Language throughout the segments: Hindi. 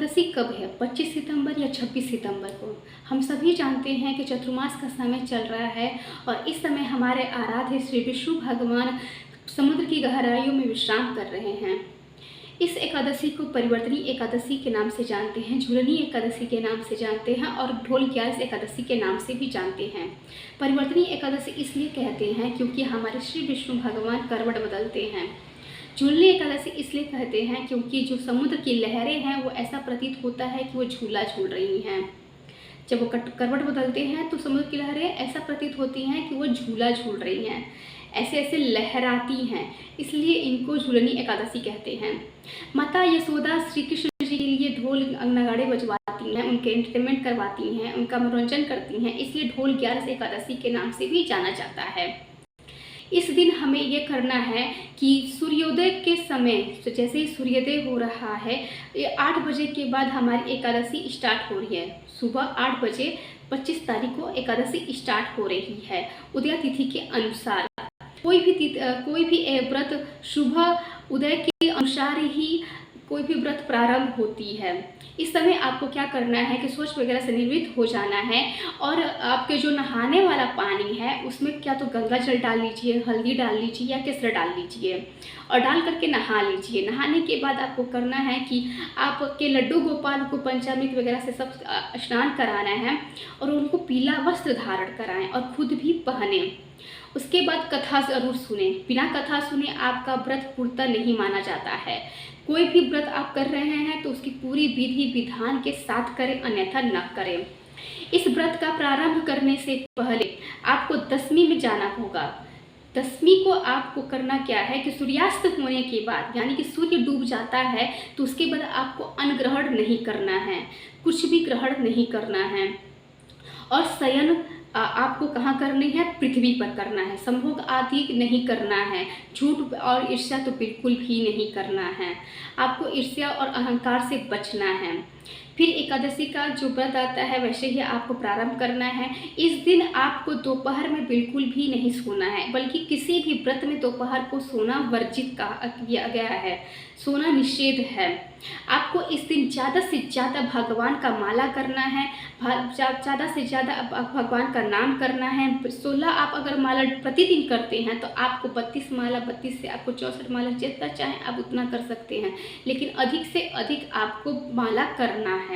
एकादशी कब है, 25 सितंबर या 26 सितंबर को। हम सभी जानते हैं कि चतुर्मास का समय चल रहा है और इस समय हमारे आराध्य श्री विष्णु भगवान समुद्र की गहराइयों में विश्राम कर रहे हैं। इस एकादशी को परिवर्तनी एकादशी के नाम से जानते हैं, झूलनी एकादशी के नाम से जानते हैं और ढोल ग्यारस एकादशी के नाम से भी जानते हैं। परिवर्तनी एकादशी इसलिए कहते हैं क्योंकि हमारे श्री विष्णु भगवान करवट बदलते हैं। झूलनी एकादशी इसलिए कहते हैं क्योंकि जो समुद्र की लहरें हैं वो ऐसा प्रतीत होता है कि वो झूला झूल रही हैं। जब वो करवट बदलते हैं तो समुद्र की लहरें ऐसा प्रतीत होती हैं कि वो झूला झूल रही हैं, ऐसे ऐसे लहराती हैं, इसलिए इनको झूलनी एकादशी कहते हैं। माता यशोदा श्री कृष्ण जी के लिए ढोल नगाड़े बजवाती हैं, उनके एंटरटेनमेंट करवाती हैं, उनका मनोरंजन करती हैं, इसलिए ढोल ग्यारस एकादशी के नाम से भी जाना जाता है। इस दिन हमें ये करना है कि सूर्योदय के समय जैसे ही सूर्योदय हो रहा है, 8 बजे के बाद हमारी एकादशी स्टार्ट हो रही है। सुबह 8 बजे 25 तारीख को एकादशी स्टार्ट हो रही है उदय तिथि के अनुसार। कोई भी व्रत सुबह उदय के अनुसार ही कोई भी व्रत प्रारंभ होती है। इस समय आपको क्या करना है कि शौच वगैरह से निवृत्त हो जाना है और आपके जो नहाने वाला पानी है उसमें क्या तो गंगा जल डाल लीजिए, हल्दी डाल लीजिए या केसर डाल लीजिए और डाल करके नहा लीजिए। नहाने के बाद आपको करना है कि आपके लड्डू गोपाल को पंचामृत वगैरह से सब स्नान कराना है और उनको पीला वस्त्र धारण कराएं और खुद भी पहने। उसके बाद कथा जरूर सुने, बिना कथा सुने आपका व्रत पूर्णतः नहीं माना जाता है। कोई भी व्रत आप कर रहे हैं तो उसकी पूरी विधि विधान के साथ करें, अन्यथा न करें। इस व्रत का प्रारंभ करने से पहले आपको दशमी में जाना होगा। दशमी को आपको करना क्या है कि सूर्यास्त होने के बाद यानी कि सूर्य डूब जाता है तो उसके बाद आपको अन्न ग्रहण नहीं करना है, कुछ भी ग्रहण नहीं करना है और शयन आपको कहाँ करनी है, पृथ्वी पर करना है। संभोग आदि नहीं करना है, झूठ और ईर्ष्या तो बिल्कुल भी नहीं करना है। आपको ईर्ष्या और अहंकार से बचना है। फिर एकादशी का जो व्रत आता है वैसे ही आपको प्रारंभ करना है। इस दिन आपको दोपहर में बिल्कुल भी नहीं सोना है, बल्कि किसी भी व्रत में दोपहर को सोना वर्जित किया गया है, सोना निषेध है। आपको इस दिन ज़्यादा से ज़्यादा भगवान का माला करना है, ज़्यादा से ज़्यादा भगवान का नाम करना है। 16 आप अगर माला प्रतिदिन करते हैं तो आपको 32 माला, 32 से आपको 64 माला, जितना चाहें आप उतना कर सकते हैं, लेकिन अधिक से अधिक आपको माला करना है।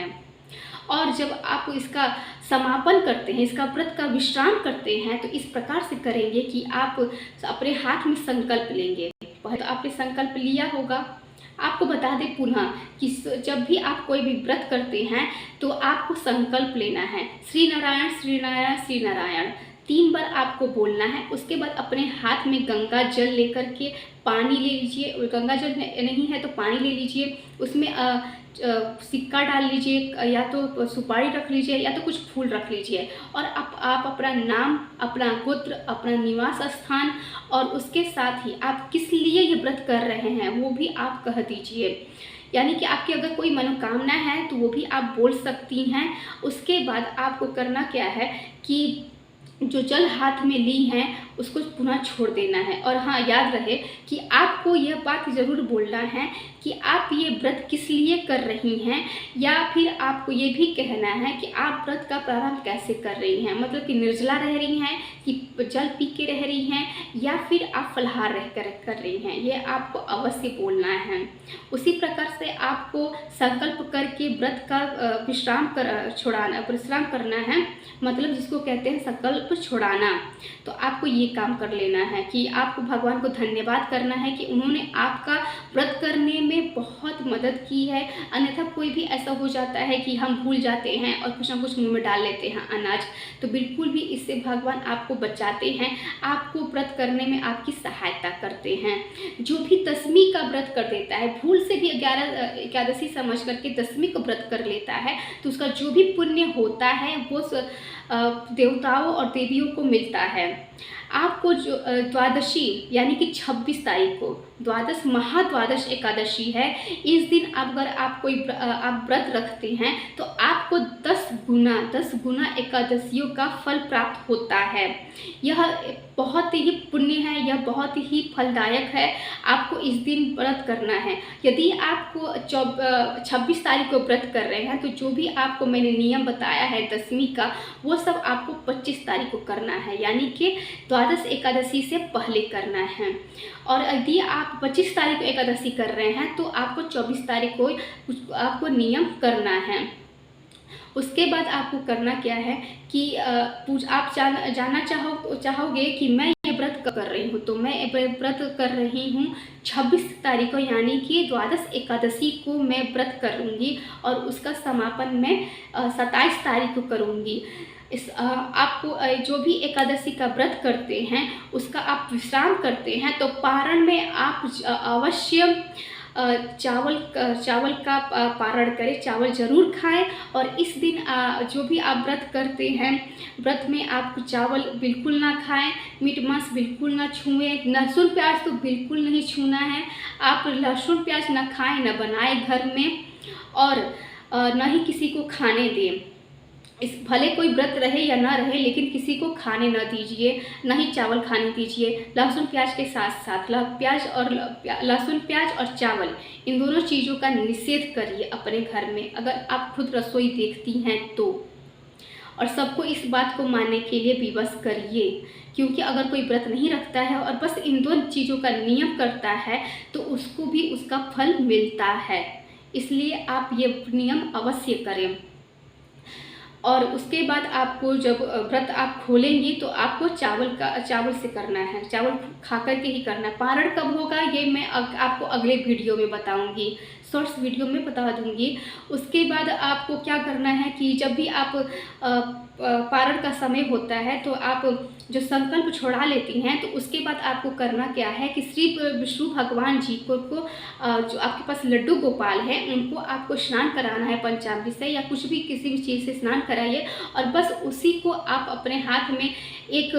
और जब आप इसका समापन करते हैं, इसका व्रत का विश्राम करते हैं तो इस प्रकार से करेंगे कि आप अपने हाथ में संकल्प लेंगे। पहले तो आपने संकल्प लिया होगा, आपको बता दें पुनः कि जब भी आप कोई भी व्रत करते हैं तो आपको संकल्प लेना है, श्री नारायण श्री नारायण श्री नारायण 3 बार आपको बोलना है। उसके बाद अपने हाथ में गंगा जल लेकर के पानी ले लीजिए, गंगा जल नहीं है तो पानी ले लीजिए, उसमें सिक्का डाल लीजिए या तो सुपारी रख लीजिए या तो कुछ फूल रख लीजिए और आप अपना नाम, अपना गोत्र, अपना निवास स्थान और उसके साथ ही आप किस लिए ये व्रत कर रहे हैं वो भी आप कह दीजिए। यानी कि आपकी अगर कोई मनोकामना है तो वो भी आप बोल सकती हैं। उसके बाद आपको करना क्या है कि जो जल हाथ में ली हैं उसको पुनः छोड़ देना है। और हाँ, याद रहे कि आपको यह बात ज़रूर बोलना है कि आप ये व्रत किस लिए कर रही हैं, या फिर आपको ये भी कहना है कि आप व्रत का प्रारंभ कैसे कर रही हैं, मतलब कि निर्जला रह रही हैं कि जल पी के रह रही हैं या फिर आप फलाहार रह कर रही हैं, ये आपको अवश्य बोलना है। उसी प्रकार से आपको संकल्प करके व्रत का विश्राम करना है, मतलब जिसको कहते हैं संकल्प छोड़ाना। तो आपको ये काम कर लेना है कि आपको भगवान को धन्यवाद करना है कि उन्होंने आपका व्रत करने में बहुत मदद की है। अन्यथा कोई भी ऐसा हो जाता है कि हम भूल जाते हैं और कुछ ना कुछ मुंह में डाल लेते हैं अनाज, तो बिल्कुल भी इससे भगवान आपको बचाते हैं, आपको व्रत करने में आपकी सहायता करते हैं। जो भी दशमी का व्रत कर देता है, भूल से भी 11 एकादशी समझ करके दशमी का व्रत कर लेता है, तो उसका जो भी पुण्य होता है वो देवताओं और देवियों को मिलता है। आपको जो द्वादशी यानी कि 26 तारीख को द्वादश महाद्वादश एकादशी है, इस दिन अगर आप व्रत रखते हैं तो आपको 10 गुना एकादशियों का फल प्राप्त होता है। यह बहुत ही पुण्य है, यह बहुत ही फलदायक है। आपको इस दिन व्रत करना है। यदि आपको 26 तारीख को व्रत कर रहे हैं तो जो भी आपको मैंने नियम बताया है दशमी का, वो सब आपको 25 तारीख को करना है, यानी कि द्वादश एकादशी से पहले करना है। और यदि आप 25 तारीख को एकादशी कर रहे हैं तो आपको 24 तारीख को आपको नियम करना है। उसके बाद आपको करना क्या है कि आप जानना चाहोगे कि मैं ये व्रत कर रही हूँ, तो मैं व्रत कर रही हूँ 26 तारीख को, यानी कि द्वादश एकादशी को मैं व्रत करूँगी और उसका समापन मैं 27 तारीख को करूँगी। आपको जो भी एकादशी का व्रत करते हैं उसका आप विश्राम करते हैं तो पारण में आप अवश्य चावल का पारण करें, चावल ज़रूर खाएं। और इस दिन जो भी आप व्रत करते हैं, व्रत में आप चावल बिल्कुल ना खाएं, मीट मांस बिल्कुल ना छुएं, लहसुन प्याज तो बिल्कुल नहीं छूना है। आप लहसुन प्याज ना खाएं, ना बनाएं घर में, और ना ही किसी को खाने दें। भले कोई व्रत रहे या ना रहे, लेकिन किसी को खाने ना दीजिए, ना ही चावल खाने दीजिए। लहसुन प्याज के साथ साथ लहसुन प्याज और चावल, इन दोनों चीज़ों का निषेध करिए अपने घर में, अगर आप खुद रसोई देखती हैं तो। और सबको इस बात को मानने के लिए विवश करिए, क्योंकि अगर कोई व्रत नहीं रखता है और बस इन दो चीज़ों का नियम करता है तो उसको भी उसका फल मिलता है। इसलिए आप ये नियम अवश्य करें। और उसके बाद आपको जब व्रत आप खोलेंगी तो आपको चावल से करना है, चावल खा कर के ही करना है। पारण कब होगा ये मैं आपको अगले वीडियो में बताऊंगी, शॉर्ट्स वीडियो में बता दूंगी। उसके बाद आपको क्या करना है कि जब भी आप पारण का समय होता है तो आप जो संकल्प छोड़ा लेती हैं, तो उसके बाद आपको करना क्या है कि श्री विष्णु भगवान जी को जो आपके पास लड्डू गोपाल है उनको आपको स्नान कराना है पंचामृत से, या कुछ भी किसी भी चीज़ से स्नान कराइए। और बस उसी को आप अपने हाथ में एक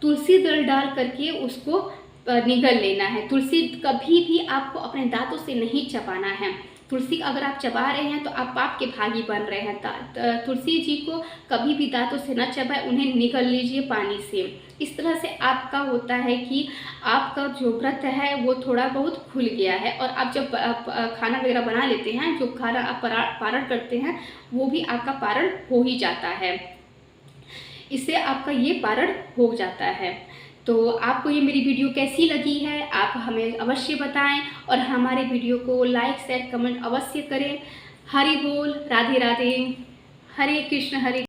तुलसी दल डाल करके उसको निगल लेना है। तुलसी कभी भी आपको अपने दांतों से नहीं चबाना है। तुलसी अगर आप चबा रहे हैं तो आप पाप के भागी बन रहे हैं। तुलसी जी को कभी भी दांतों से न चबाएं, उन्हें निगल लीजिए पानी से। इस तरह से आपका होता है कि आपका जो व्रत है वो थोड़ा बहुत खुल गया है। और आप जब खाना वगैरह बना लेते हैं, जो खाना आप पारण करते हैं, वो भी आपका पारण हो ही जाता है। इससे आपका ये पारण हो जाता है। तो आपको ये मेरी वीडियो कैसी लगी है आप हमें अवश्य बताएं, और हमारे वीडियो को लाइक शेयर कमेंट अवश्य करें। हरि बोल, राधे राधे, हरे कृष्ण हरे।